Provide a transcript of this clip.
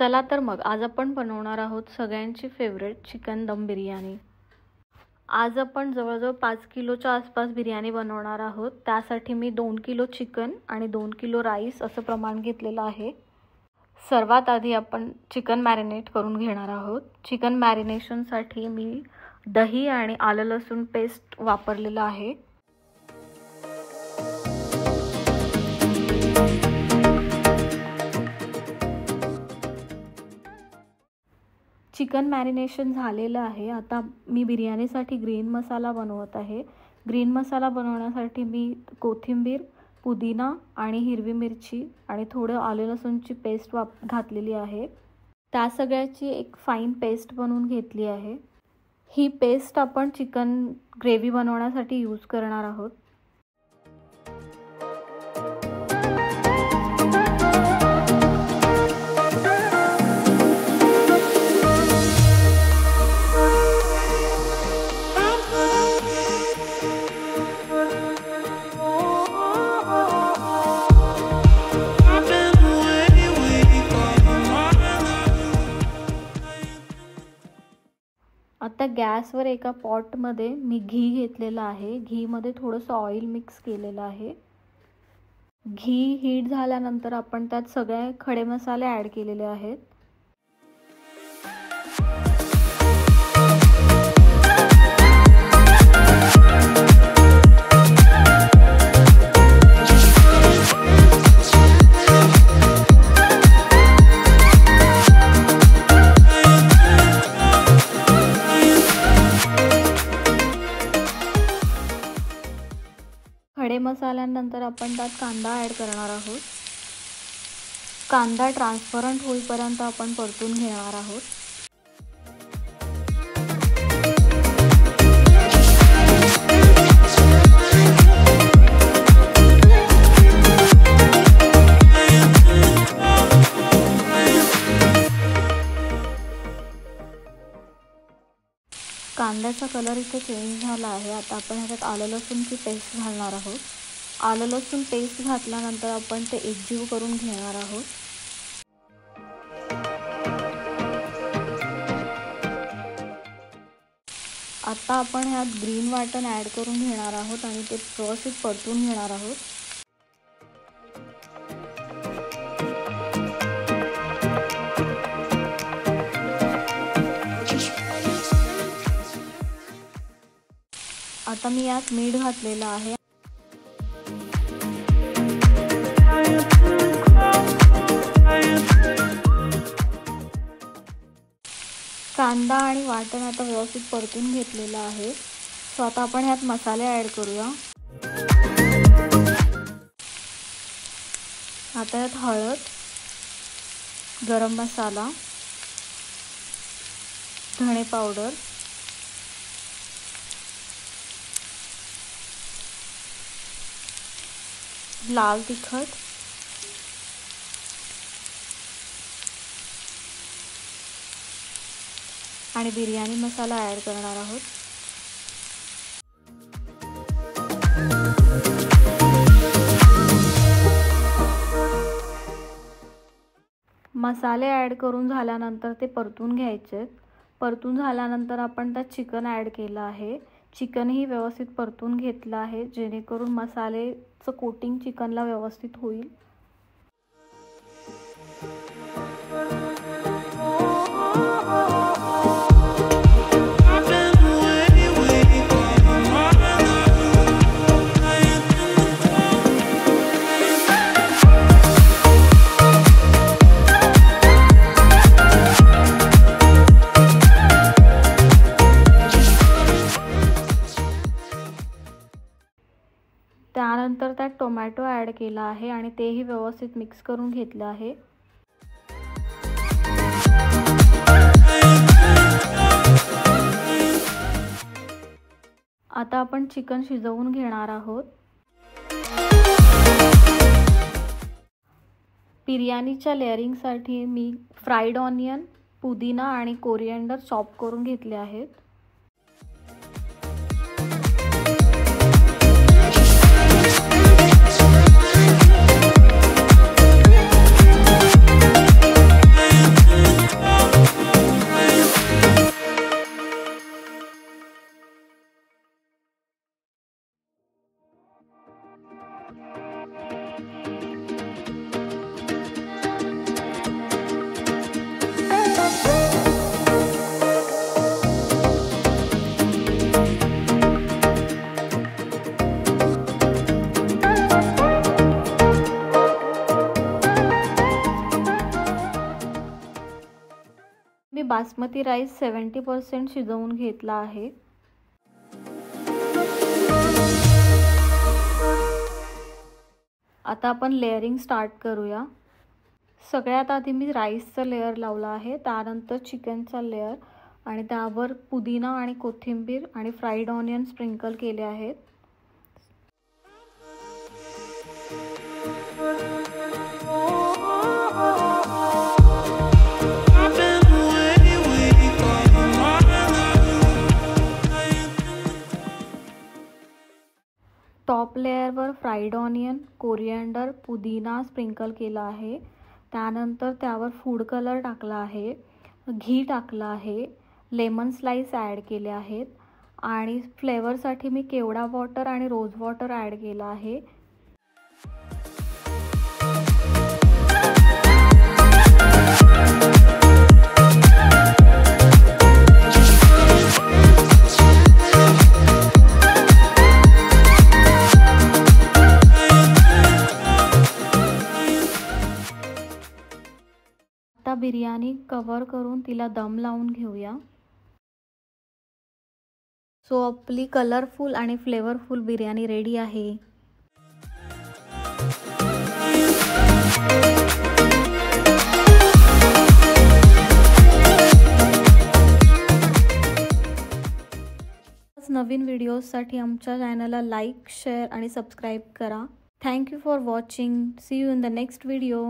चला तर मग आज आपण बनवणार आहोत सगळ्यांची फेवरेट चिकन दम बिर्याणी। आज आपण जवळजवळ 5 किलोच्या आसपास बिर्याणी बनवणार आहोत। त्यासाठी मी 2 किलो चिकन आणि 2 किलो राईस असं प्रमाण घेतलेलं आहे। सर्वात आधी आपण चिकन मॅरिनेट करून घेणार आहोत। चिकन मॅरिनेशनसाठी मी दही आणि आलं लसूण पेस्ट वापरलेला आहे। चिकन मॅरिनेशन झालेलं आहे। आता मी बिर्याणीसाठी ग्रीन मसाला बनवत आहे। ग्रीन मसाला बनवण्यासाठी मी कोथिंबीर, पुदिना आणि हिरवी मिरची आणि थोडं आले लसूणची पेस्ट घातलेली आहे। त्या सगळ्याची एक फाईन पेस्ट बनवून घेतली आहे। ही पेस्ट आपण चिकन ग्रेव्ही बनवण्यासाठी यूज करणार आहोत। आता गॅसवर एका पॉटमध्ये मी घी घेतलेला आहे। घीमध्ये थोडंसं ऑइल मिक्स केलेलं आहे। घी हीट झाल्यानंतर आपण त्यात सगळे खडे मसाले ॲड केलेले आहेत। खडे मसाल्यानंतर आपण त्यात कांदा ॲड करणार आहोत। कांदा ट्रान्सपरंट होईपर्यंत आपण परतून घेणार आहोत। कांद्याचा कलर इथे चेंज झाला आहे। आता आपण ह्याच्यात आलं लसूणची पेस्ट घालणार आहोत। आलं लसूण पेस्ट घातल्यानंतर आपण ते एकजीव करून घेणार आहोत। आता आपण ह्यात ग्रीन वाटण ॲड करून घेणार आहोत आणि ते व्यवस्थित परतून घेणार आहोत। आता मी यात मीठ घातलेलं आहे। कांदा आणि वाटण आता व्यवस्थित परतून घेतलेलं आहे। सो आता आपण ह्यात मसाले ॲड करूया। आता यात हळद, गरम मसाला, धणे पावडर, लाल तिखट, आणि बिर्याणी मसाला ॲड करणार आहोत। मसाले ॲड करून झाल्यानंतर ते परतून घ्यायचे। परतून झाल्यानंतर आपण त्यात चिकन ॲड केलं आहे। चिकनही व्यवस्थित परतून घेतलं आहे जेणेकरून मसालेचं कोटिंग चिकनला व्यवस्थित होईल। त्यानंतर त्यात टोमॅटो ॲड केला आहे आणि तेही व्यवस्थित मिक्स करून घेतलं आहे। आता आपण चिकन शिजवून घेणार आहोत। बिर्याणीच्या लेअरिंगसाठी मी फ्राईड ऑनियन, पुदिना आणि कोरिएंडर चॉप करून घेतले आहेत। बासमती राईस 70% शिजवून घेतला आहे. आता आपण लेअरिंग स्टार्ट करूया. सगळ्यात आधी मी राईसचा लेअर लावला आहे, त्यानंतर चिकनचा लेअर आणि त्यावर पुदिना आणि कोथिंबीर आणि फ्राईड ऑनियन स्प्रिंकल केले आहेत. टॉप लेअरवर फ्राईड ऑनियन, कोरिएंडर, पुदिना स्प्रिंकल केला आहे. त्यानंतर त्यावर फूड कलर टाकला आहे, घी टाकलं आहे, लेमन स्लाइस ॲड केले आहेत आणि फ्लेवरसाठी मी केवडा वॉटर आणि रोज वॉटर ॲड केला आहे. आता बिर्याणी कव्हर करून तिला दम लावून घेऊया. सो आपली कलरफुल आणि फ्लेवरफुल बिर्याणी रेडी आहे. नवीन व्हिडिओजसाठी आमच्या चॅनलला लाईक, शेअर आणि सबस्क्राईब करा. Thank you for watching. See you in the next video.